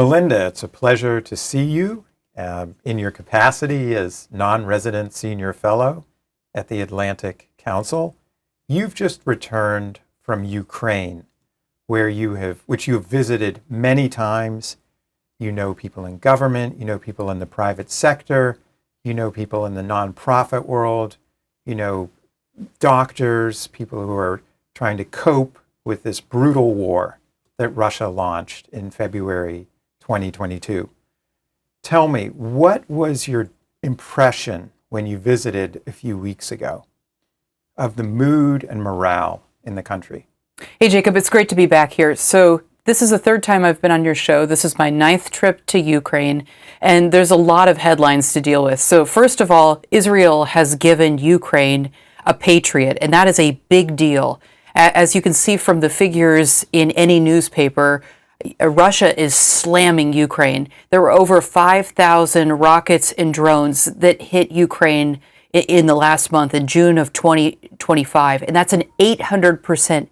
Melinda, it's a pleasure to see you in your capacity as non-resident senior fellow at the Atlantic Council. You've just returned from Ukraine, which you have visited many times. You know people in government, you know people in the private sector, you know people in the nonprofit world, you know doctors, people who are trying to cope with this brutal war that Russia launched in February 2022. Tell me, what was your impression when you visited a few weeks ago of the mood and morale in the country? Hey, Jacob, it's great to be back here. So this is the third time I've been on your show. This is my 9th trip to Ukraine, and there's a lot of headlines to deal with. So first of all, Israel has given Ukraine a patriot, and that is a big deal. As you can see from the figures in any newspaper, Russia is slamming Ukraine. There were over 5,000 rockets and drones that hit Ukraine in the last month, in June of 2025, and that's an 800%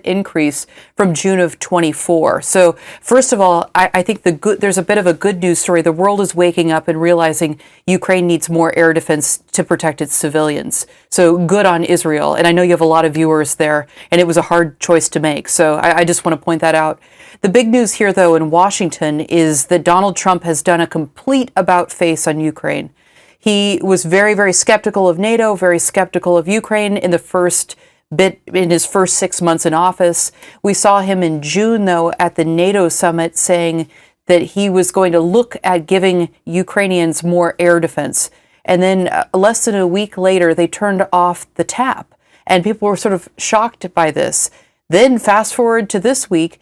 increase from June of 24. So first of all, I think there's a bit of a good news story. The world is waking up and realizing Ukraine needs more air defense to protect its civilians. So good on Israel. And I know you have a lot of viewers there, and it was a hard choice to make. So I just want to point that out. The big news here, though, in Washington is that Donald Trump has done a complete about-face on Ukraine. He was very, very skeptical of NATO, very skeptical of Ukraine in his first 6 months in office. We saw him in June, though, at the NATO summit saying that he was going to look at giving Ukrainians more air defense. And then less than a week later, they turned off the tap. And people were sort of shocked by this. Then fast forward to this week,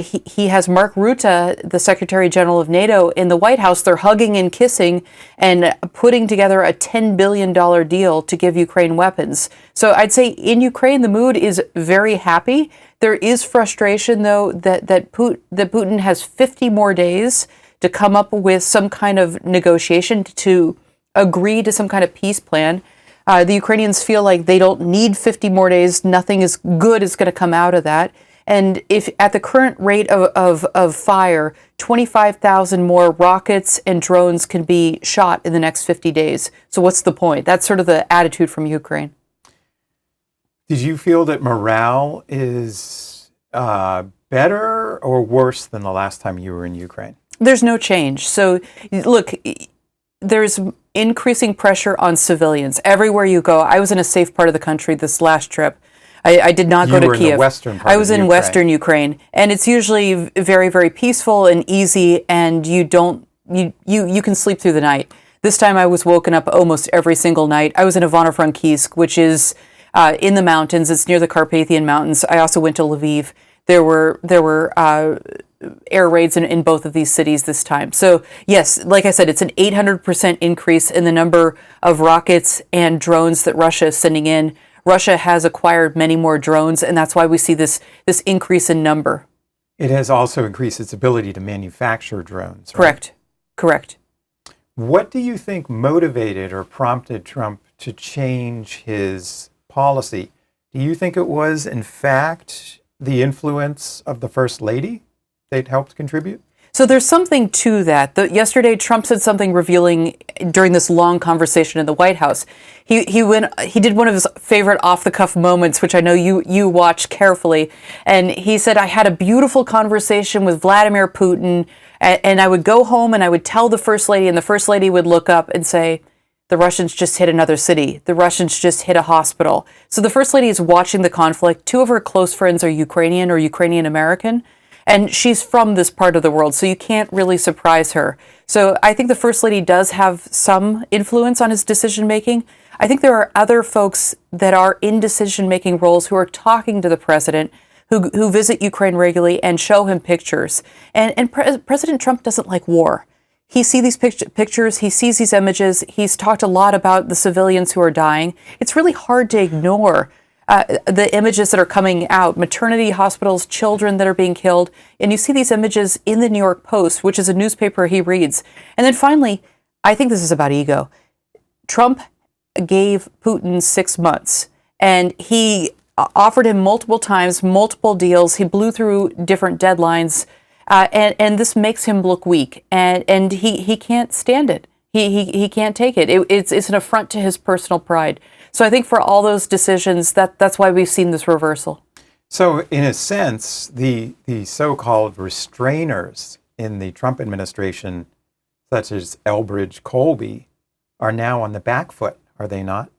he has Mark Rutte, the Secretary General of NATO, in the White House. They're hugging and kissing and putting together a $10 billion deal to give Ukraine weapons. So I'd say in Ukraine, the mood is very happy. There is frustration, though, that Putin has 50 more days to come up with some kind of negotiation to agree to some kind of peace plan. The Ukrainians feel like they don't need 50 more days. Nothing is good is going to come out of that. And if at the current rate of fire, 25,000 more rockets and drones can be shot in the next 50 days. So what's the point? That's sort of the attitude from Ukraine. Did you feel that morale is better or worse than the last time you were in Ukraine? There's no change. So look, there's increasing pressure on civilians. Everywhere you go, I was in a safe part of the country this last trip. I did not go to Kiev. In the western part I was in Western Ukraine, and it's usually very, very peaceful and easy, and you can sleep through the night. This time I was woken up almost every single night. I was in Ivano-Frankivsk, which is in the mountains. It's near the Carpathian Mountains. I also went to Lviv. There were air raids in both of these cities this time. So yes, like I said, it's an 800% increase in the number of rockets and drones that Russia is sending in. Russia has acquired many more drones, and that's why we see this increase in number. It has also increased its ability to manufacture drones, right? Correct. What do you think motivated or prompted Trump to change his policy? Do you think it was, in fact, the influence of the First Lady that helped contribute? So there's something to that. Yesterday, Trump said something revealing during this long conversation in the White House. He did one of his favorite off-the-cuff moments, which I know you watch carefully. And he said, I had a beautiful conversation with Vladimir Putin, and I would go home and I would tell the First Lady, and the First Lady would look up and say, the Russians just hit another city. The Russians just hit a hospital. So the First Lady is watching the conflict. 2 of her close friends are Ukrainian or Ukrainian American. And she's from this part of the world, so you can't really surprise her. So I think the First Lady does have some influence on his decision-making. I think there are other folks that are in decision-making roles who are talking to the president, who visit Ukraine regularly and show him pictures. And President Trump doesn't like war. He sees these pictures, he sees these images, he's talked a lot about the civilians who are dying. It's really hard to ignore the images that are coming out, maternity hospitals, children that are being killed. And you see these images in the New York Post, which is a newspaper he reads. And then finally, I think this is about ego. Trump gave Putin 6 months, and he offered him multiple times, multiple deals. He blew through different deadlines. And this makes him look weak, and he can't stand it. He can't take it. It's an affront to his personal pride. So I think for all those decisions, that's why we've seen this reversal. So in a sense, the so-called restrainers in the Trump administration, such as Elbridge Colby, are now on the back foot, are they not?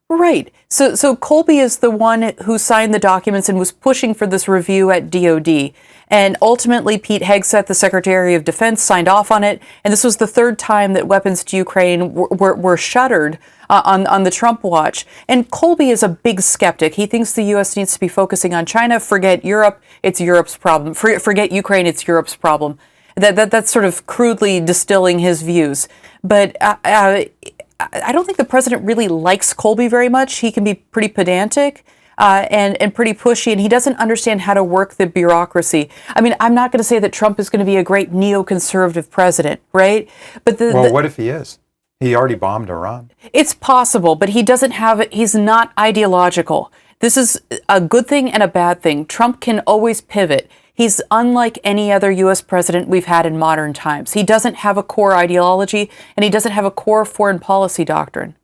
Right. So Colby is the one who signed the documents and was pushing for this review at DOD. And ultimately, Pete Hegseth, the Secretary of Defense, signed off on it. And this was the third time that weapons to Ukraine were shuttered on the Trump watch. And Colby is a big skeptic. He thinks the U.S. needs to be focusing on China. Forget Europe, it's Europe's problem. Forget Ukraine, it's Europe's problem. That's sort of crudely distilling his views. But I don't think the president really likes Colby very much. He can be pretty pedantic and pretty pushy, and he doesn't understand how to work the bureaucracy. I mean, I'm not going to say that Trump is going to be a great neoconservative president, right? But what if he is? He already bombed Iran. It's possible, but he doesn't have it. He's not ideological. This is a good thing and a bad thing. Trump can always pivot. He's unlike any other U.S. president we've had in modern times. He doesn't have a core ideology, and he doesn't have a core foreign policy doctrine.